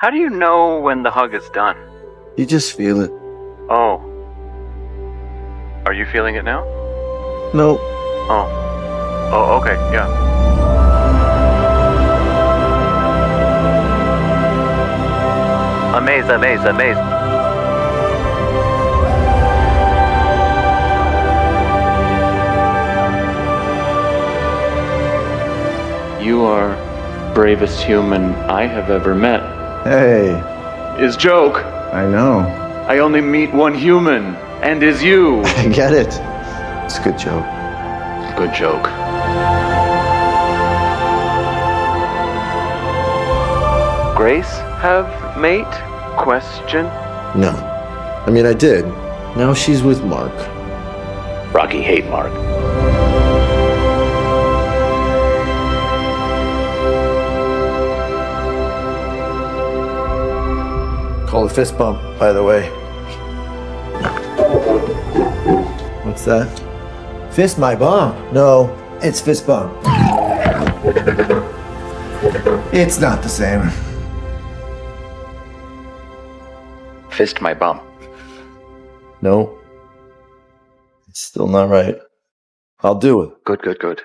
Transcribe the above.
How do you know when the hug is done? You just feel it. Oh. Are you feeling it now? No. Oh. Oh, okay, yeah. Amaze. You are bravest human I have ever met. Hey, Is joke. I know. I only meet one human, and is you. I get it. It's a good joke. Good joke. Grace have mate? Question? No. I mean, I did. Now she's with Mark. Rocky hate Mark. Call it fist bump, by the way. What's that? Fist my bump. No, it's fist bump. It's not the same. Fist my bum. No. It's still not right. I'll do it. Good.